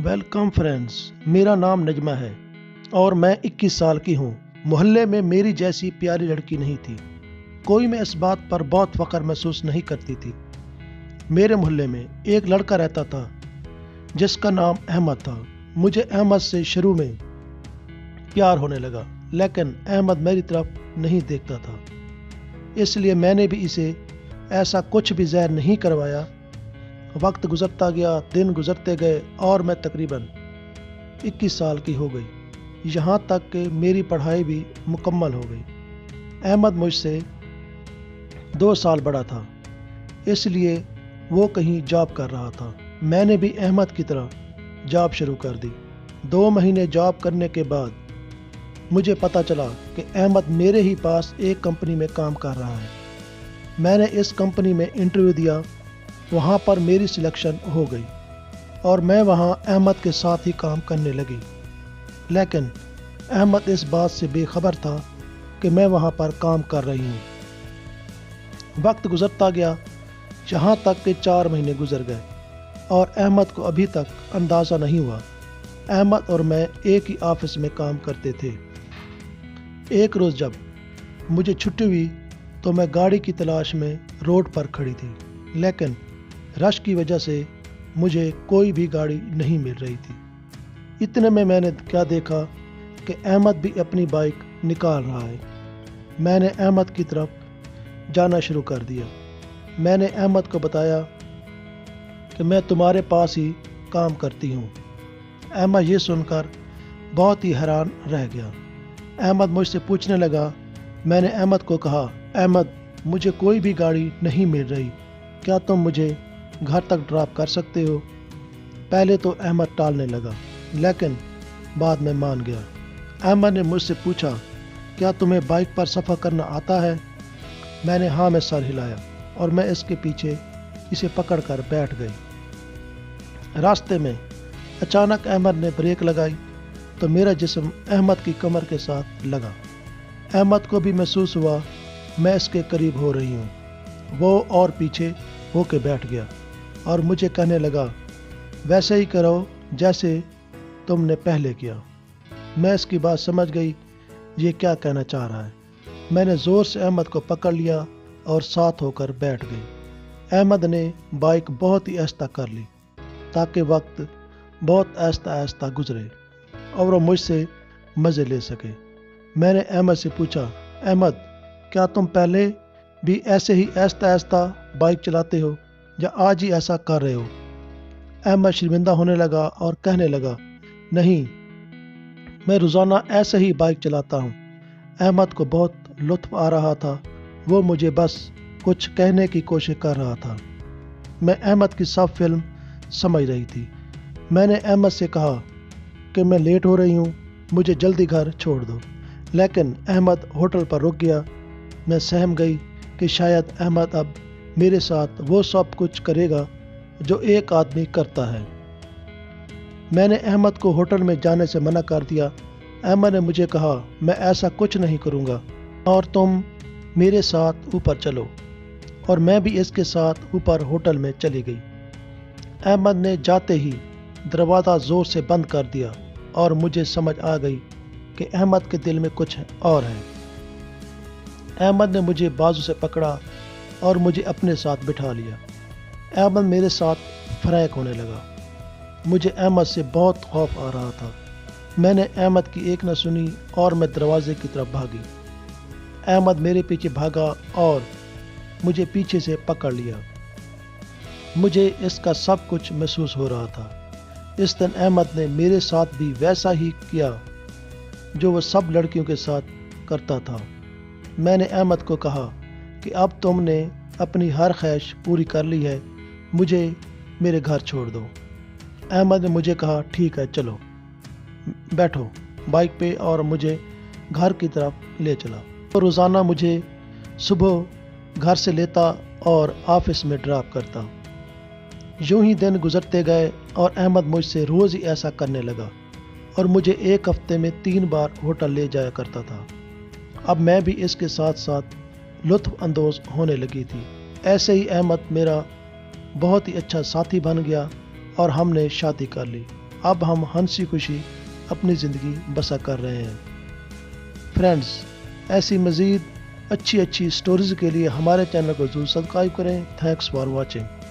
Welcome friends, मेरा नाम नजमा है और मैं 21 साल की हूँ। मोहल्ले में मेरी जैसी प्यारी लड़की नहीं थी। कोई मैं इस बात पर बहुत फख्र महसूस नहीं करती थी। मेरे मोहल्ले में एक लड़का रहता था जिसका नाम अहमद था। मुझे अहमद से शुरू में प्यार होने लगा, लेकिन अहमद मेरी तरफ नहीं देखता था, इसलिए मैंने भी इसे ऐसा कुछ भी ज़ाहिर नहीं करवाया। वक्त गुजरता गया, दिन गुजरते गए और मैं तकरीबन 21 साल की हो गई। यहाँ तक कि मेरी पढ़ाई भी मुकम्मल हो गई। अहमद मुझसे 2 साल बड़ा था, इसलिए वो कहीं जॉब कर रहा था। मैंने भी अहमद की तरह जॉब शुरू कर दी। 2 महीने जॉब करने के बाद मुझे पता चला कि अहमद मेरे ही पास एक कंपनी में काम कर रहा है। मैंने इस कंपनी में इंटरव्यू दिया, वहाँ पर मेरी सिलेक्शन हो गई और मैं वहाँ अहमद के साथ ही काम करने लगी। लेकिन अहमद इस बात से बेखबर था कि मैं वहाँ पर काम कर रही हूँ। वक्त गुजरता गया, यहाँ तक कि 4 महीने गुजर गए और अहमद को अभी तक अंदाज़ा नहीं हुआ। अहमद और मैं एक ही ऑफिस में काम करते थे। एक रोज़ जब मुझे छुट्टी हुई तो मैं गाड़ी की तलाश में रोड पर खड़ी थी, लेकिन रश की वजह से मुझे कोई भी गाड़ी नहीं मिल रही थी। इतने में मैंने क्या देखा कि अहमद भी अपनी बाइक निकाल रहा है। मैंने अहमद की तरफ जाना शुरू कर दिया। मैंने अहमद को बताया कि मैं तुम्हारे पास ही काम करती हूँ। अहमद ये सुनकर बहुत ही हैरान रह गया। अहमद मुझसे पूछने लगा। मैंने अहमद को कहा, अहमद, मुझे कोई भी गाड़ी नहीं मिल रही, क्या तुम मुझे घर तक ड्रॉप कर सकते हो? पहले तो अहमद टालने लगा, लेकिन बाद में मान गया। अहमद ने मुझसे पूछा, क्या तुम्हें बाइक पर सफ़र करना आता है? मैंने हाँ में सर हिलाया और मैं इसके पीछे इसे पकड़कर बैठ गई। रास्ते में अचानक अहमद ने ब्रेक लगाई तो मेरा जिस्म अहमद की कमर के साथ लगा। अहमद को भी महसूस हुआ मैं इसके करीब हो रही हूँ। वो और पीछे होके बैठ गया और मुझे कहने लगा, वैसे ही करो जैसे तुमने पहले किया। मैं इसकी बात समझ गई, ये क्या कहना चाह रहा है। मैंने ज़ोर से अहमद को पकड़ लिया और साथ होकर बैठ गई। अहमद ने बाइक बहुत ही आहिस्ता कर ली ताकि वक्त बहुत आहिस्ता आहिस्ता गुजरे और वो मुझसे मज़े ले सके। मैंने अहमद से पूछा, अहमद, क्या तुम पहले भी ऐसे ही आहिस्ता आहिस्ता बाइक चलाते हो या आज ही ऐसा कर रहे हो? अहमद शर्मिंदा होने लगा और कहने लगा, नहीं, मैं रोज़ाना ऐसे ही बाइक चलाता हूँ। अहमद को बहुत लुत्फ़ आ रहा था। वो मुझे बस कुछ कहने की कोशिश कर रहा था। मैं अहमद की सब फिल्म समझ रही थी। मैंने अहमद से कहा कि मैं लेट हो रही हूँ, मुझे जल्दी घर छोड़ दो, लेकिन अहमद होटल पर रुक गया। मैं सहम गई कि शायद अहमद अब मेरे साथ वो सब कुछ करेगा जो एक आदमी करता है। मैंने अहमद को होटल में जाने से मना कर दिया। अहमद ने मुझे कहा, मैं ऐसा कुछ नहीं करूँगा और तुम मेरे साथ ऊपर चलो, और मैं भी इसके साथ ऊपर होटल में चली गई। अहमद ने जाते ही दरवाज़ा ज़ोर से बंद कर दिया और मुझे समझ आ गई कि अहमद के दिल में कुछ और है। अहमद ने मुझे बाजू से पकड़ा और मुझे अपने साथ बिठा लिया। अहमद मेरे साथ फ्रैंक होने लगा। मुझे अहमद से बहुत खौफ आ रहा था। मैंने अहमद की एक न सुनी और मैं दरवाजे की तरफ भागी। अहमद मेरे पीछे भागा और मुझे पीछे से पकड़ लिया। मुझे इसका सब कुछ महसूस हो रहा था। इस दिन अहमद ने मेरे साथ भी वैसा ही किया जो वो सब लड़कियों के साथ करता था। मैंने अहमद को कहा कि अब तुमने अपनी हर ख्वाहिश पूरी कर ली है, मुझे मेरे घर छोड़ दो। अहमद ने मुझे कहा, ठीक है, चलो बैठो बाइक पे, और मुझे घर की तरफ ले चला। तो रोज़ाना मुझे सुबह घर से लेता और ऑफिस में ड्रॉप करता। यूं ही दिन गुजरते गए और अहमद मुझसे रोज़ ही ऐसा करने लगा और मुझे एक हफ्ते में 3 बार होटल ले जाया करता था। अब मैं भी इसके साथ साथ लुत्फ़ अंदोज़ होने लगी थी। ऐसे ही अहमद मेरा बहुत ही अच्छा साथी बन गया और हमने शादी कर ली اب ہم ہنسی خوشی اپنی زندگی بسر کر رہے ہیں۔ فرینڈز، ایسی مزید اچھی سٹوریز کے لیے ہمارے چینل کو ضرور سبسکرائب کریں۔ Thanks for watching.